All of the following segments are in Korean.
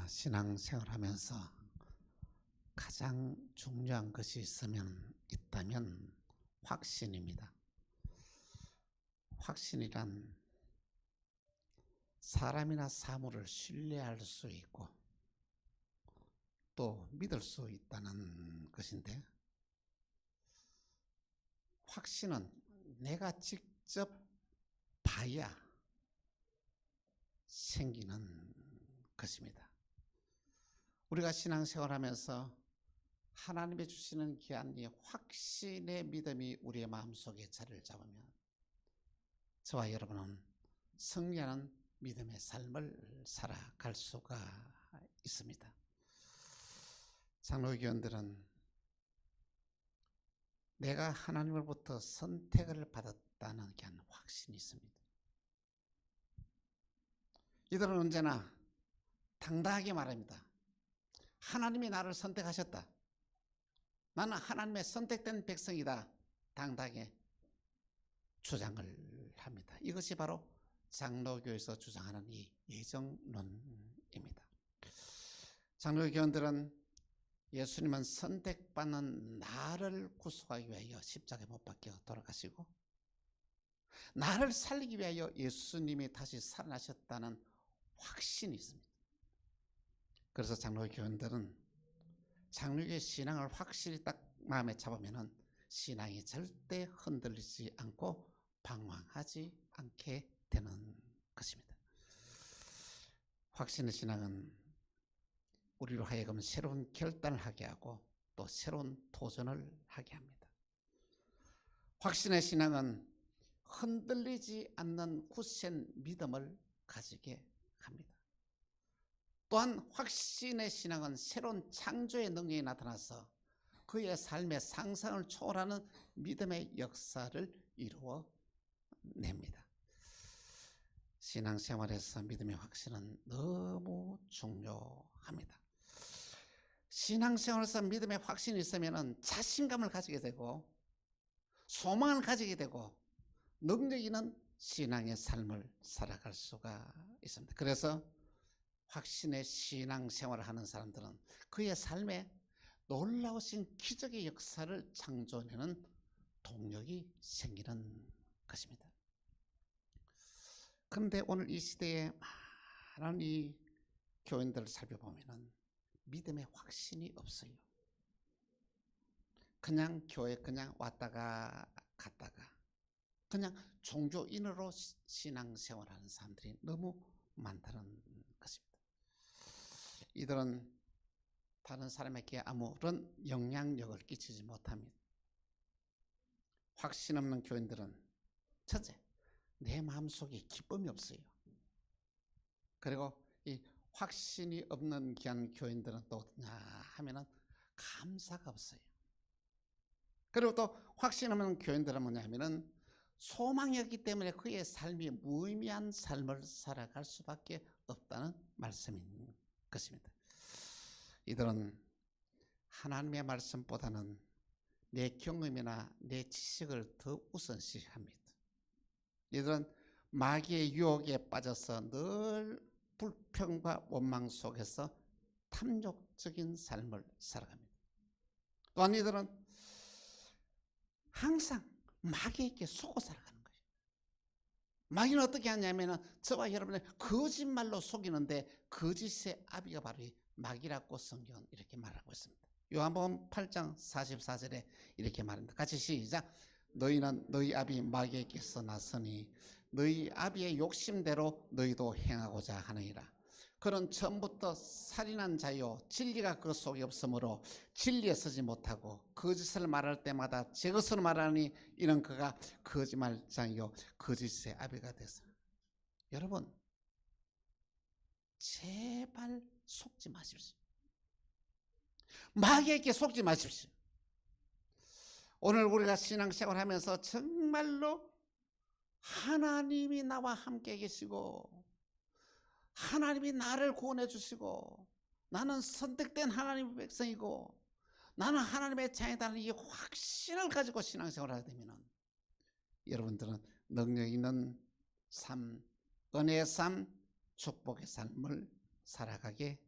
신앙생활하면서 가장 중요한 것이 있다면 확신입니다. 확신이란 사람이나 사물을 신뢰할 수 있고 또 믿을 수 있다는 것인데, 확신은 내가 직접 봐야 생기는 것입니다. 우리가 신앙생활하면서 하나님이 주시는 귀한 이 확신의 믿음이 우리의 마음속에 자리를 잡으면 저와 여러분은 승리하는 믿음의 삶을 살아갈 수가 있습니다. 장로교원들은 내가 하나님으로부터 선택을 받았다는 귀한 확신이 있습니다. 이들은 언제나 당당하게 말합니다. 하나님이 나를 선택하셨다. 나는 하나님의 선택된 백성이다. 당당하게 주장을 합니다. 이것이 바로 장로교에서 주장하는 이 예정론입니다. 장로교원들은 예수님은 선택받는 나를 구속하기 위하여 십자가에 못 박혀 돌아가시고 나를 살리기 위하여 예수님이 다시 살아나셨다는 확신이 있습니다. 그래서 장로교원들은 장로교의 신앙을 확실히 딱 마음에 잡으면 신앙이 절대 흔들리지 않고 방황하지 않게 되는 것입니다. 확신의 신앙은 우리로 하여금 새로운 결단을 하게 하고 또 새로운 도전을 하게 합니다. 확신의 신앙은 흔들리지 않는 굳센 믿음을 가지게 합니다. 또한 확신의 신앙은 새로운 창조의 능력이 나타나서 그의 삶의 상상을 초월하는 믿음의 역사를 이루어냅니다. 신앙생활에서 믿음의 확신은 너무 중요합니다. 신앙생활에서 믿음의 확신이 있으면 자신감을 가지게 되고 소망을 가지게 되고 능력 있는 신앙의 삶을 살아갈 수가 있습니다. 그래서 확신의 신앙생활을 하는 사람들은 그의 삶에 놀라우신 기적의 역사를 창조하는 동력이 생기는 것입니다. 그런데 오늘 이 시대에 많은 이 교인들을 살펴보면 믿음의 확신이 없어요. 그냥 교회 그냥 왔다가 갔다가 그냥 종교인으로 신앙생활하는 사람들이 너무 많다는 것입니다. 이들은 다른 사람에게 아무런 영향력을 끼치지 못합니다. 확신 없는 교인들은 첫째, 내 마음속에 기쁨이 없어요. 그리고 이 확신이 없는 귀한 교인들은 또 어떠냐 하면은 감사가 없어요. 그리고 또 확신 없는 교인들은 뭐냐 하면은 소망이 없기 때문에 그의 삶이 무의미한 삶을 살아갈 수밖에 없다는 말씀인 것입니다. 이들은 하나님의 말씀보다는 내 경험이나 내 지식을 더 우선시합니다. 이들은 마귀의 유혹에 빠져서 늘 불평과 원망 속에서 탐욕적인 삶을 살아갑니다. 또한 이들은 항상 마귀에게 속어 살아가는 거예요. 마귀는 어떻게 하냐면 저와 여러분을 거짓말로 속이는데 거짓의 아비가 바로 이 마귀라고 성경은 이렇게 말하고 있습니다. 요한복음 8장 44절에 이렇게 말합니다. 같이 시작. 너희는 너희 아비 마귀에게서 났으니 너희 아비의 욕심대로 너희도 행하고자 하느니라. 그는 처음부터 살인한 자요 진리가 그 속에 없으므로 진리에 서지 못하고 거짓을 말할 때마다 제 것으로 말하니 이는 그가 거짓말장이요 거짓의 아비가 되서. 여러분 제발 속지 마십시오. 마귀에게 속지 마십시오. 오늘 우리가 신앙생활 하면서 정말로 하나님이 나와 함께 계시고 하나님이 나를 구원해 주시고 나는 선택된 하나님의 백성이고 나는 하나님의 자녀다는 이 확신을 가지고 신앙생활을 하게 되면 여러분들은 능력 있는 삶, 은혜의 삶, 축복의 삶을 살아가게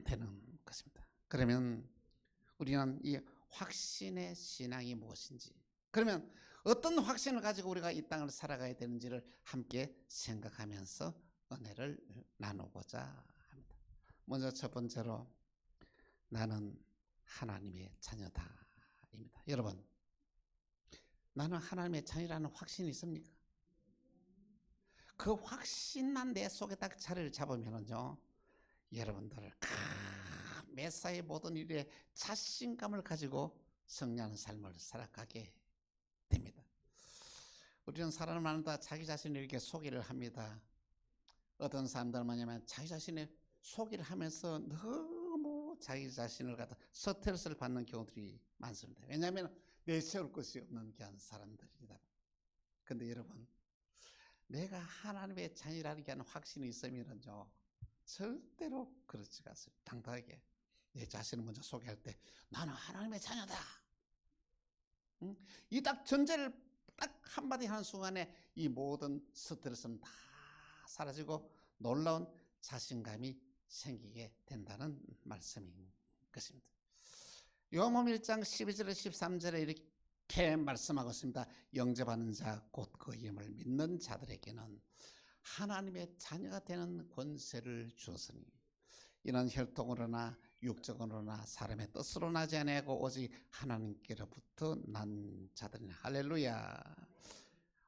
되는 것입니다. 그러면 우리는 이 확신의 신앙이 무엇인지, 그러면 어떤 확신을 가지고 우리가 이 땅을 살아가야 되는지를 함께 생각하면서 은혜를 나누고자 합니다. 먼저 첫 번째로 나는 하나님의 자녀다입니다. 여러분, 나는 하나님의 자녀라는 확신이 있습니까? 그 확신만 내 속에 딱 자리를 잡으면요, 여러분들 매사의 모든 일에 자신감을 가지고 승리하는 삶을 살아가게 됩니다. 우리는 사람마다 자기 자신을 이렇게 소개를 합니다. 어떤 사람들은 뭐냐면 자기 자신의 소개를 하면서 너무 자기 자신을 갖다 스트레스를 받는 경우들이 많습니다. 왜냐하면 내세울 것이 없는 그런 사람들입니다. 근데 여러분, 내가 하나님의 자녀라는 게 하는 확신이 있으면요, 절대로 그렇지가 않습니다. 당당하게 내 자신을 먼저 소개할 때 나는 하나님의 자녀다. 이 딱 전제를 딱 한마디 하는 순간에 이 모든 스트레스는 다 사라지고 놀라운 자신감이 생기게 된다는 말씀인 것입니다. 요한복음 1장 12절에 13절에 이렇게 말씀하고 있습니다. 영접하는 자 곧 그 이름을 믿는 자들에게는 하나님의 자녀가 되는 권세를 주었으니 이는 혈통으로나 육적으로나 사람의 뜻으로 나지 아니하고 오직 하나님께로부터 난 자들이니. 할렐루야.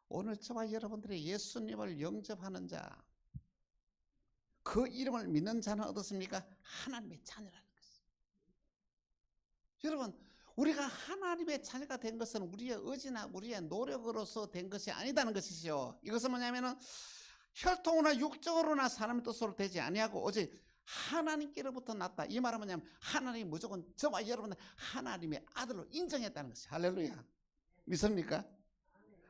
오늘 저와 여러분들이 예수님을 영접하는 자, 그 이름을 믿는 자는 어떻습니까? 하나님의 자녀라는 것입니다. 여러분, 우리가 하나님의 자녀가 된 것은 우리의 의지나 우리의 노력으로서 된 것이 아니다는 것이죠. 이것은 뭐냐면은 혈통으로나 육적으로나 사람의 뜻으로 되지 아니하고 오직 하나님께로부터 났다. 이 말은 뭐냐면 하나님이 무조건 저와 여러분을 하나님의 아들로 인정했다는 것이죠. 할렐루야. 믿습니까?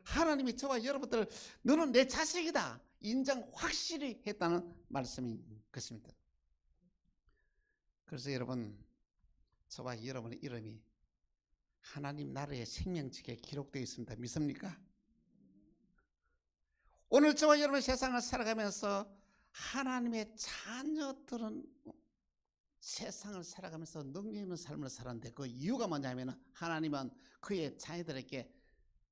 하나님이 저와 여러분들을 너는 내 자식이다 인정 확실히 했다는 말씀인 것입니다. 그래서 여러분, 저와 여러분의 이름이 하나님 나라의 생명책에 기록되어 있습니다. 믿습니까? 오늘 저와 여러분 세상을 살아가면서 하나님의 자녀들은 세상을 살아가면서 능력 있는 삶을 살았는데 그 이유가 뭐냐면 하나님은 그의 자녀들에게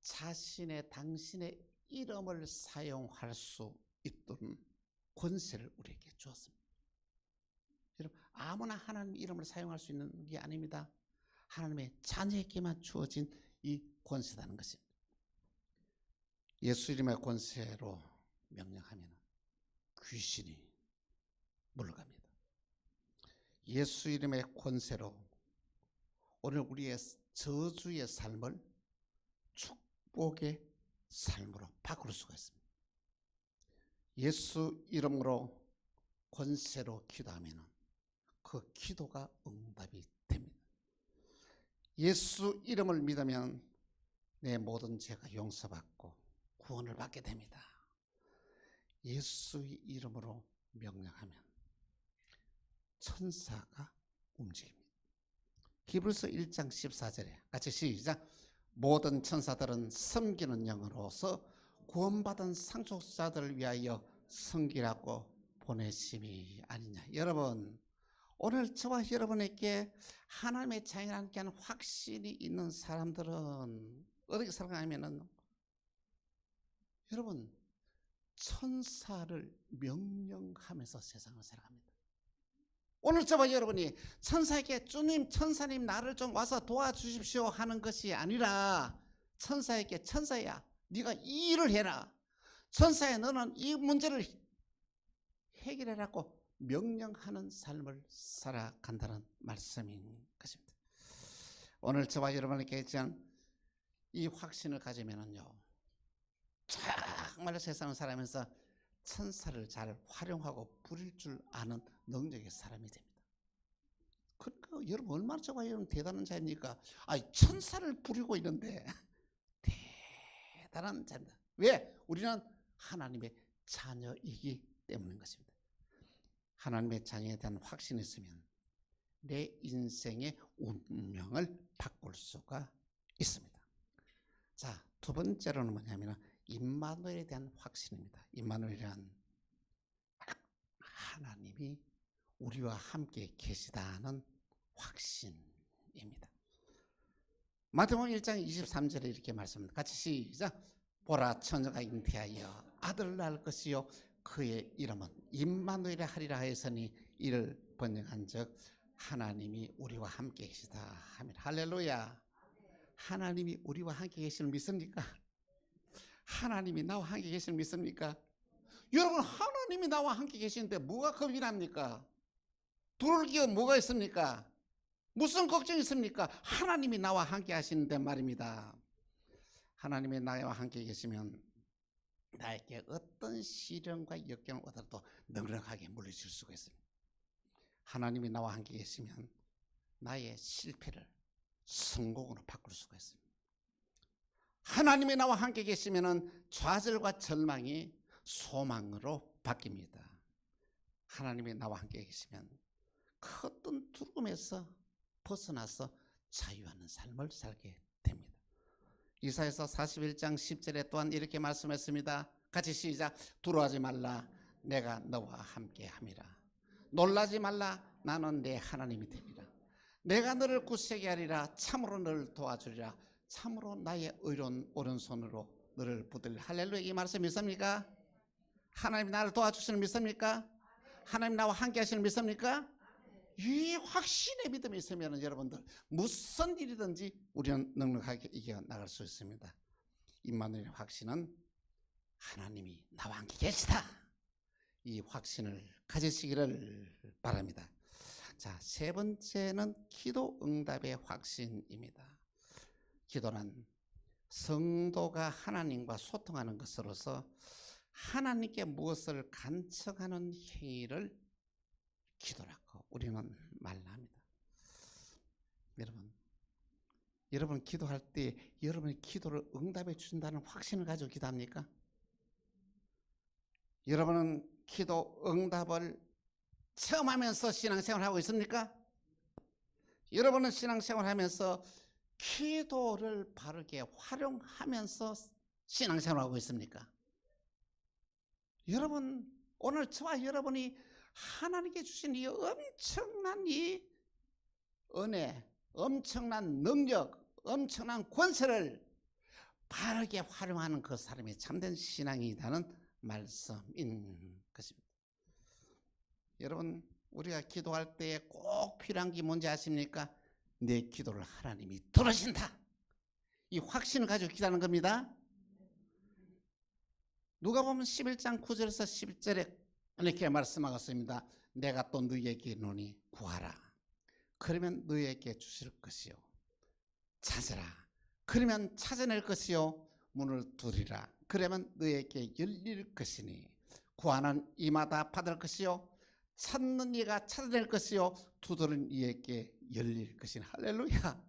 자신의 당신의 이름을 사용할 수 있도록 권세를 우리에게 주었습니다. 여러분, 아무나 하나님 이름을 사용할 수 있는 게 아닙니다. 하나님의 자녀에게만 주어진 이 권세라는 것입니다. 예수 이름의 권세로 명령하면 귀신이 물러갑니다. 예수 이름의 권세로 오늘 우리의 저주의 삶을 축복의 삶으로 바꿀 수가 있습니다. 예수 이름으로 권세로 기도하면 그 기도가 응답이 됩니다. 예수 이름을 믿으면 내 모든 죄가 용서받고 구원을 받게 됩니다. 예수의 이름으로 명령하면 천사가 움직입니다. 히브리서 1장 14절에 같이 시작. 모든 천사들은 섬기는 영으로서 구원받은 상속자들을 위하여 섬기라고 보내심이 아니냐. 여러분, 오늘 저와 여러분에게 하나님의 자녀와 함께하는 확신이 있는 사람들은 어떻게 살아가냐면은 여러분, 천사를 명령하면서 세상을 살아갑니다. 오늘 저와 여러분이 천사에게 주님, 천사님 나를 좀 와서 도와주십시오 하는 것이 아니라 천사에게 천사야, 네가 이 일을 해라. 천사야, 너는 이 문제를 해결해라고 명령하는 삶을 살아간다는 말씀인 것입니다. 오늘 저와 여러분에게 이 확신을 가지면은요, 정말 세상을 살아가면서 천사를 잘 활용하고 부릴 줄 아는 능력의 사람이 됩니다. 그러니까 여러분 얼마나 저와 여러분 대단한 자입니까? 천사를 부리고 있는데 대단한 자입니다. 왜? 우리는 하나님의 자녀이기 때문인 것입니다. 하나님의 자녀에 대한 확신이 있으면 내 인생의 운명을 바꿀 수가 있습니다. 자, 두 번째로는 뭐냐면 임마누엘에 대한 확신입니다. 임마누엘이란 하나님이 우리와 함께 계시다는 확신입니다. 마태복음 1장 23절에 이렇게 말씀합니다. 같이 시작. 보라, 처녀가 잉태하여 아들을 낳을 것이요 그의 이름은 임마누엘이라 하리라 하였으니 이를 번역한즉 하나님이 우리와 함께 계시다 하면 할렐루야. 하나님이 우리와 함께 계시는 믿습니까? 하나님이 나와 함께 계시는 믿습니까? 여러분, 하나님이 나와 함께 계시는데 뭐가 겁이 납니까? 두를 기어 뭐가 있습니까? 무슨 걱정이 있습니까? 하나님이 나와 함께 하시는데 말입니다. 하나님이 나와 함께 계시면 나에게 어떤 시련과 역경을 오더라도 넉넉하게 물리칠 수가 있습니다. 하나님이 나와 함께 계시면 나의 실패를 성공으로 바꿀 수가 있습니다. 하나님이 나와 함께 계시면 좌절과 절망이 소망으로 바뀝니다. 하나님이 나와 함께 계시면 그 어떤 두려움에서 벗어나서 자유하는 삶을 살게 됩니다. 이사야서 41장 10절에 또한 이렇게 말씀했습니다. 같이 시작. 두려워하지 말라, 내가 너와 함께 함이라. 놀라지 말라, 나는 내 하나님이 됨이라. 내가 너를 굳세게 하리라. 참으로 너를 도와주리라. 참으로 나의 의로운 오른손으로 너를 붙들리라. 할렐루야. 이 말씀 믿습니까? 하나님 나를 도와주시는 믿습니까? 하나님 나와 함께 하시는 믿습니까? 이 확신의 믿음이 있으면 여러분들 무슨 일이든지 우리는 넉넉하게 이겨나갈 수 있습니다. 임마누엘의 확신은 하나님이 나와 함께 계시다. 이 확신을 가지시기를 바랍니다. 자, 세 번째는 기도 응답의 확신입니다. 기도는 성도가 하나님과 소통하는 것으로서 하나님께 무엇을 간청하는 행위를 기도라고 우리는 말을 합니다. 여러분 기도할 때 여러분의 기도를 응답해 주신다는 확신을 가지고 기도합니까? 여러분은 기도 응답을 처음 하면서 신앙생활을 하고 있습니까? 여러분은 신앙생활을 하면서 기도를 바르게 활용하면서 신앙생활을 하고 있습니까? 여러분, 오늘 저와 여러분이 하나님께 주신 이 엄청난 이 은혜, 엄청난 능력, 엄청난 권세를 바르게 활용하는 그 사람이 참된 신앙이라는 말씀인 것입니다. 여러분, 우리가 기도할 때 꼭 필요한 게 뭔지 아십니까? 내 기도를 하나님이 들으신다. 이 확신을 가지고 기도하는 겁니다. 누가복음 11장 9절에서 11절에 이렇게 말씀하겠습니다. 내가 또 너희에게 이르노니 구하라. 그러면 너희에게 주실 것이요. 찾으라. 그러면 찾아낼 것이요. 문을 두드리라. 그러면 너희에게 열릴 것이니 구하는 이마다 받을 것이요. 찾는 이가 찾아낼 것이요. 두드리는 이에게 열릴 것이니. 할렐루야.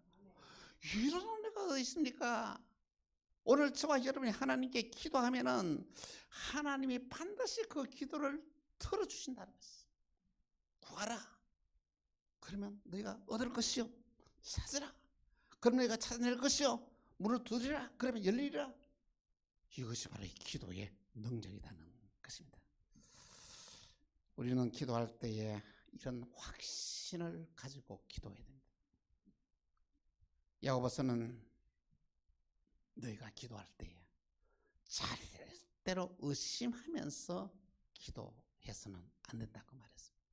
이런 은혜가 어디 있습니까? 오늘 저와 여러분이 하나님께 기도하면은 하나님이 반드시 그 기도를 들어주신다는 것이죠. 구하라. 그러면 너희가 얻을 것이요. 찾으라. 그러면 너희가 찾아낼 것이요. 문을 두드리라. 그러면 열리리라. 이것이 바로 이 기도의 능력이라는 것입니다. 우리는 기도할 때에 이런 확신을 가지고 기도해야 됩니다. 야고보서는 너희가 기도할 때에 절대로 의심하면서 기도해서는 안 된다고 말했습니다.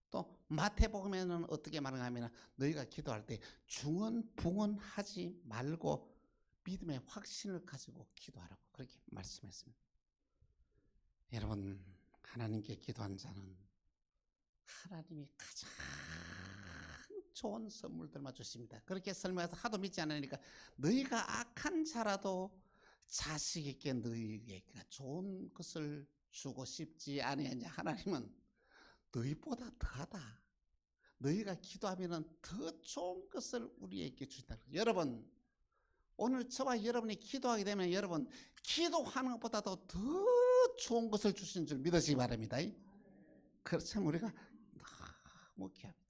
또 마태복음에는 어떻게 말하냐면 너희가 기도할 때 중언부언하지 말고 믿음의 확신을 가지고 기도하라고 그렇게 말씀했습니다. 여러분, 하나님께 기도한 자는 하나님이 가장 좋은 선물들만 주십니다. 그렇게 설명해서 하도 믿지 않으니까 너희가 악한 자라도 자식 있게 너희에게 좋은 것을 주고 싶지 아니하냐. 하나님은 너희보다 더하다. 너희가 기도하면 더 좋은 것을 우리에게 주신다. 여러분, 오늘 저와 여러분이 기도하게 되면 여러분 기도하는 것보다도 더 좋은 것을 주신 줄 믿으시기 바랍니다. 그렇다면 우리가 너무 귀합니다.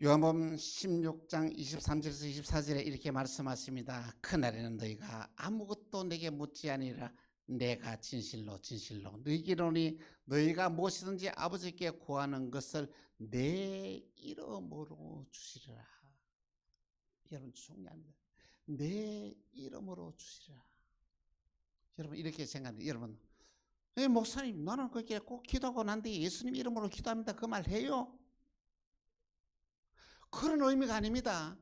요한복음 16장 23절에서 24절에 이렇게 말씀하십니다. 그날에는 너희가 아무것도 내게 묻지 아니라 내가 진실로 진실로 너희에게 이르노니 너희가 무엇이든지 아버지께 구하는 것을 내 이름으로 주시리라. 여러분 중요합니다. 내 이름으로 주시리라. 여러분 이렇게 생각합니다. 여러분 목사님 나는 그렇게 꼭 기도하고 난 뒤에 예수님 이름으로 기도합니다. 그 말 해요? 그런 의미가 아닙니다.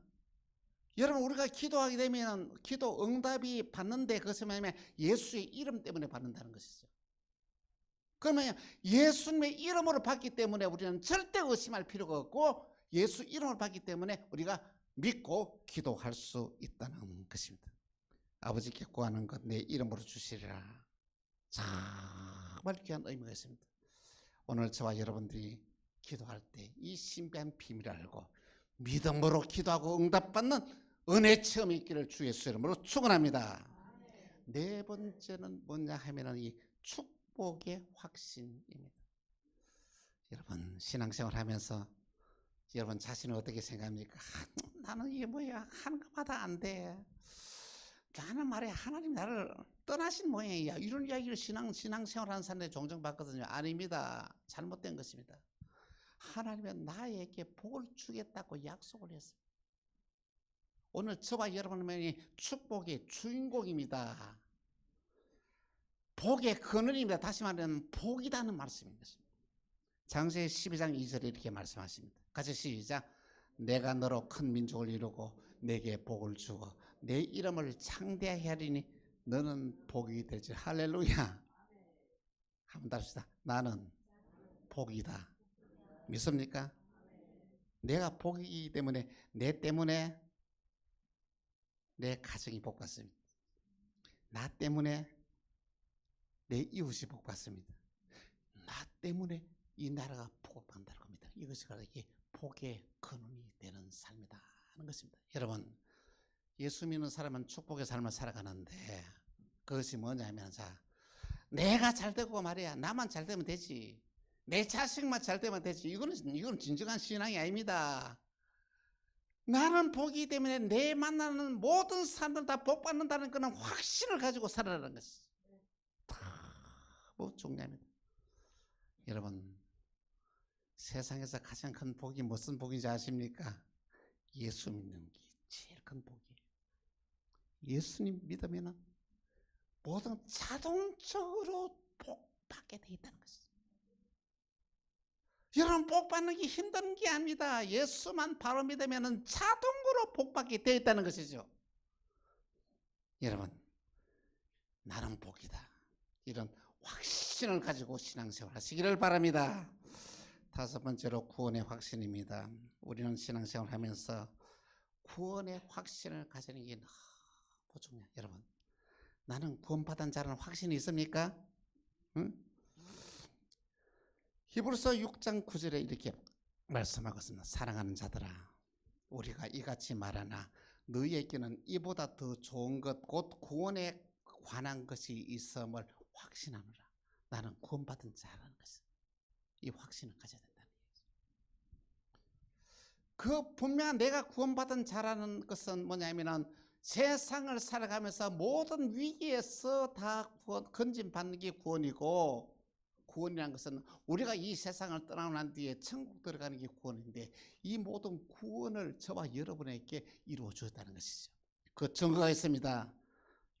여러분 우리가 기도하게 되면 기도 응답이 받는데 그것은 뭐냐면 예수의 이름 때문에 받는다는 것이죠. 그러면 예수님의 이름으로 받기 때문에 우리는 절대 의심할 필요가 없고 예수 이름을 받기 때문에 우리가 믿고 기도할 수 있다는 것입니다. 아버지께 구하는 것 내 이름으로 주시리라. 정말 귀한 의미가 있습니다. 오늘 저와 여러분들이 기도할 때 이 신비한 비밀을 알고 믿음으로 기도하고 응답받는 은혜 체험이 있기를 주 예수 이름으로 축원합니다. 네 번째는 뭐냐 하면은 이 축복의 확신입니다. 여러분 신앙생활 하면서 여러분 자신은 어떻게 생각합니까? 나는 이게 뭐야 하는 것마다 안 돼. 나는 말이야 하나님 나를 떠나신 모양이야. 이런 이야기를 신앙생활 하는 사람들이 종종 받거든요. 아닙니다. 잘못된 것입니다. 하나님은 나에게 복을 주겠다고 약속을 했습니다. 오늘 저와 여러분이 축복의 주인공입니다. 복의 근원입니다. 다시 말하면 복이라는 말씀입니다. 창세기 12장 2절에 이렇게 말씀하십니다. 같이 시작. 내가 너로 큰 민족을 이루고 내게 복을 주고 내 이름을 창대하게 하리니 너는 복이 되지. 할렐루야. 한번 더 합시다. 나는 복이다. 믿습니까? 내가 복이기 때문에 내 때문에 내 가정이 복받습니다. 나 때문에 내 이웃이 복받습니다. 나 때문에 이 나라가 복받는다는 겁니다. 이것이 바로 복의 근원이 되는 삶이다 하는 것입니다. 여러분 예수 믿는 사람은 축복의 삶을 살아가는데 그것이 뭐냐면 자 내가 잘 되고 말이야 나만 잘 되면 되지 내 자식만 잘 되면 되지 이건 진정한 신앙이 아닙니다. 나는 복이기 때문에 내 만나는 모든 사람들 다 복받는다는 그런 확신을 가지고 살아가는 것이 뭐 중요합니다. 여러분 세상에서 가장 큰 복이 무슨 복인지 아십니까? 예수 믿는 게 제일 큰 복이에요. 예수님 믿으면 모든 자동적으로 복받게 돼 있다는 것이죠. 여러분 복받는 게 힘든 게 아닙니다. 예수만 바로 믿으면 자동으로 복받게 되어 있다는 것이죠. 여러분 나는 복이다. 이런 확신을 가지고 신앙생활 하시기를 바랍니다. 다섯 번째로 구원의 확신입니다. 우리는 신앙생활 하면서 구원의 확신을 가지는 게 너무 중요해요. 여러분 나는 구원받은 자라는 확신이 있습니까? 응? 히브리서 6장 9절에 이렇게 말씀하고 있습니다. 사랑하는 자들아 우리가 이같이 말하나 너희에게는 이보다 더 좋은 것 곧 구원에 관한 것이 있음을 확신하노라. 나는 구원받은 자라는 것을 이 확신을 가져야 된다는 얘기죠. 그 분명 내가 구원받은 자라는 것은 뭐냐면은 세상을 살아가면서 모든 위기에서 다 건진받는 게 구원이고 구원이라는 것은 우리가 이 세상을 떠나고 난 뒤에 천국 들어가는 게 구원인데 이 모든 구원을 저와 여러분에게 이루어 주었다는 것이죠. 그 증거가 있습니다.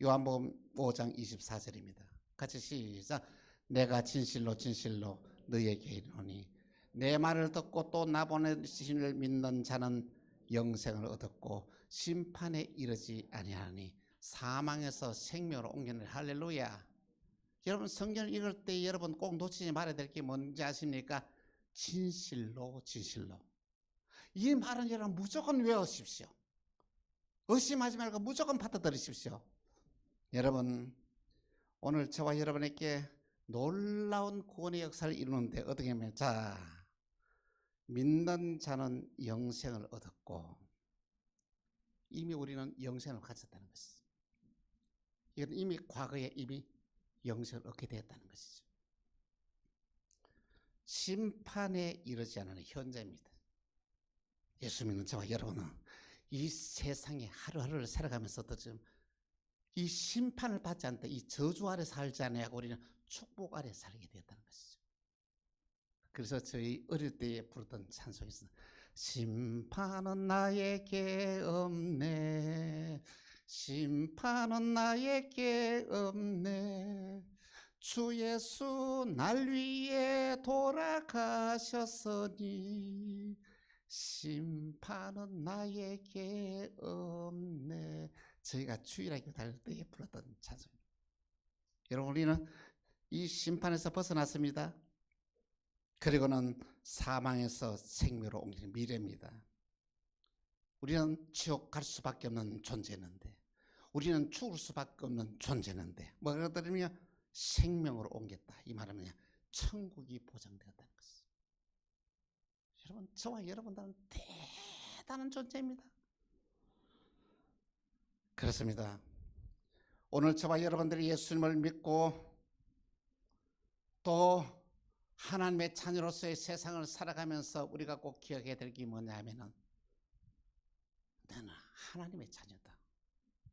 요한복음 5장 24절입니다. 같이 시작. 내가 진실로 진실로 너희에게 이르노니 내 말을 듣고 또 나 보내신 이를 믿는 자는 영생을 얻었고 심판에 이르지 아니하니 사망에서 생명으로 옮겨내. 할렐루야. 여러분 성경을 읽을 때 여러분 꼭 놓치지 말아야 될 게 뭔지 아십니까? 진실로 진실로. 이 말은 여러분 무조건 외우십시오. 의심하지 말고 무조건 받아들이십시오. 여러분 오늘 저와 여러분에게 놀라운 구원의 역사를 이루는데 어떻게 하면 자 믿는 자는 영생을 얻었고 이미 우리는 영생을 가졌다는 것이죠. 이건 이미 과거에 이미 영생을 얻게 되었다는 것이죠. 심판에 이르지 않는 현재입니다. 예수 믿는 저와 여러분은 이 세상에 하루하루를 살아가면서도 지금 이 심판을 받지 않다, 이 저주 아래 살지 않아야 우리는 축복 아래 살게 되었다는 것이죠. 그래서 저희 어릴 때에 부르던 찬송이 있습니다. 심판은 나에게 없네, 심판은 나에게 없네, 주 예수 날 위해 돌아가셨으니 심판은 나에게 없네. 저희가 주일학교 다닐 때 불렀던 찬송입니다. 여러분, 우리는 이 심판에서 벗어났습니다. 그리고는 사망에서 생명으로 옮기는 미래입니다. 우리는 지옥 갈 수밖에 없는 존재였는데, 우리는 죽을 수밖에 없는 존재였는데, 뭐가 들으면 생명으로 옮겼다. 이 말은 그냥 천국이 보장되었다는 것이죠. 여러분, 저와 여러분들은 대단한 존재입니다. 그렇습니다. 오늘 저와 여러분들이 예수님을 믿고 또 하나님의 자녀로서의 세상을 살아가면서 우리가 꼭 기억해야 될 게 뭐냐면은, 나는 하나님의 자녀다,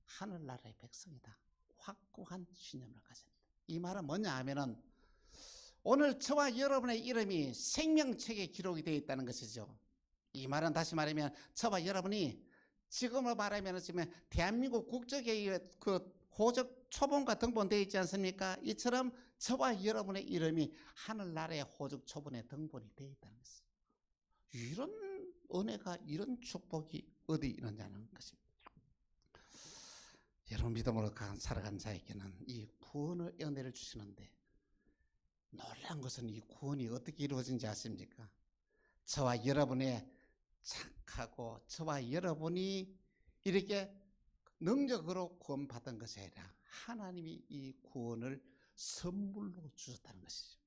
하늘나라의 백성이다, 확고한 신념을 가진다. 이 말은 뭐냐 하면은, 오늘 저와 여러분의 이름이 생명책에 기록이 되어 있다는 것이죠. 이 말은 다시 말하면 저와 여러분이 지금으로 말하면 지금 대한민국 국적에 그 호적 초본과 등본되어 있지 않습니까? 이처럼 저와 여러분의 이름이 하늘나라의 호적 초본에 등본이 되어 있다는 것이죠. 이런 은혜가, 이런 축복이 어디 있느냐는 것입니다. 여러분, 믿음으로 살아간 자에게는 이 구원의 은혜를 주시는데, 놀라운 것은 이 구원이 어떻게 이루어진지 아십니까? 저와 여러분의 착하고 저와 여러분이 이렇게 능력으로 구원받은 것이 아니라 하나님이 이 구원을 선물로 주셨다는 것이죠.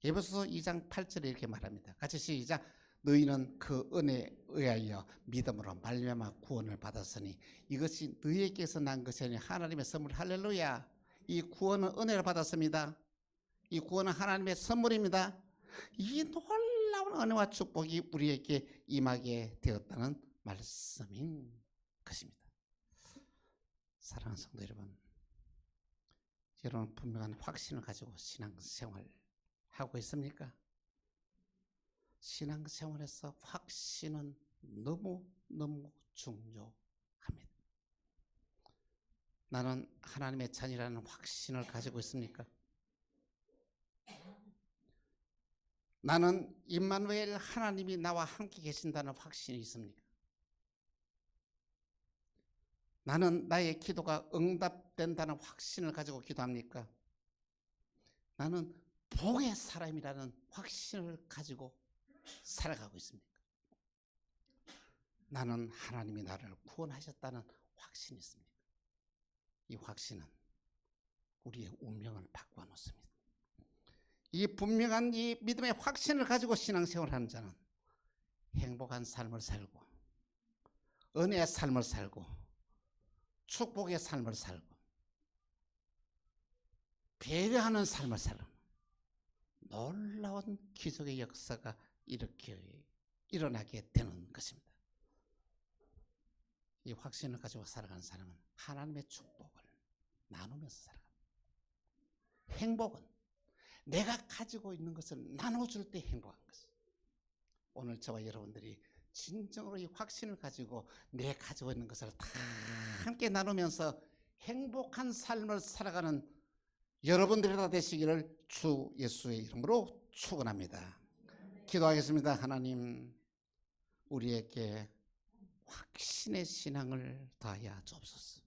에베소서 2장 8절에 이렇게 말합니다. 같이 시작. 너희는 그 은혜에 의하여 믿음으로 말미암아 구원을 받았으니 이것이 너희에게서 난 것이 아니라 하나님의 선물. 할렐루야. 이 구원은 은혜를 받았습니다. 이 구원은 하나님의 선물입니다. 이 놀라운 은혜와 축복이 우리에게 임하게 되었다는 말씀인 것입니다. 사랑하는 성도 여러분, 여러분 분명한 확신을 가지고 신앙생활 하고 있습니까? 신앙생활에서 확신은 너무너무 중요합니다. 나는 하나님의 자녀라는 확신을 가지고 있습니까? 나는 임마누엘 하나님이 나와 함께 계신다는 확신이 있습니까? 나는 나의 기도가 응답된다는 확신을 가지고 기도합니까? 나는 복의 사람이라는 확신을 가지고 살아가고 있습니까? 나는 하나님이 나를 구원하셨다는 확신이 있습니까? 이 확신은 우리의 운명을 바꿔 놓습니다. 이 분명한 이 믿음의 확신을 가지고 신앙생활을 하는 자는 행복한 삶을 살고, 은혜의 삶을 살고, 축복의 삶을 살고, 배려하는 삶을 살고, 놀라운 기적의 역사가 이렇게 일어나게 되는 것입니다. 이 확신을 가지고 살아가는 사람은 하나님의 축복을 나누면서 살아갑니다. 행복은 내가 가지고 있는 것을 나눠줄 때 행복한 것이에요. 오늘 저와 여러분들이 진정으로 이 확신을 가지고 내 가지고 있는 것을 다 함께 나누면서 행복한 삶을 살아가는 여러분들이 다 되시기를 주 예수의 이름으로 축원합니다. 기도하겠습니다. 하나님, 우리에게 확신의 신앙을 더하여 주옵소서.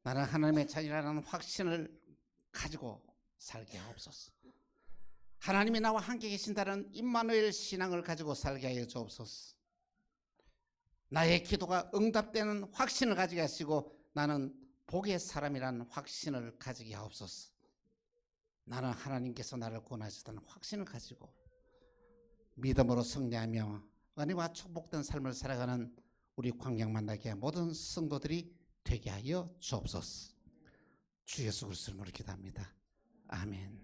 나는 하나님의 자녀라는 확신을 가지고 살게 하옵소서. 하나님이 나와 함께 계신다는 임마누엘 신앙을 가지고 살게 하여 주옵소서. 나의 기도가 응답되는 확신을 가지게 하시고 나는 복의 사람이라는 확신을 가지게 하옵소서. 나는 하나님께서 나를 구원하셨다는 확신을 가지고 믿음으로 승리하며 은혜와 축복된 삶을 살아가는 우리 광양 만나게 모든 성도들이 되게 하여 주옵소서. 주 예수 그리스도로 기도합니다. 아멘.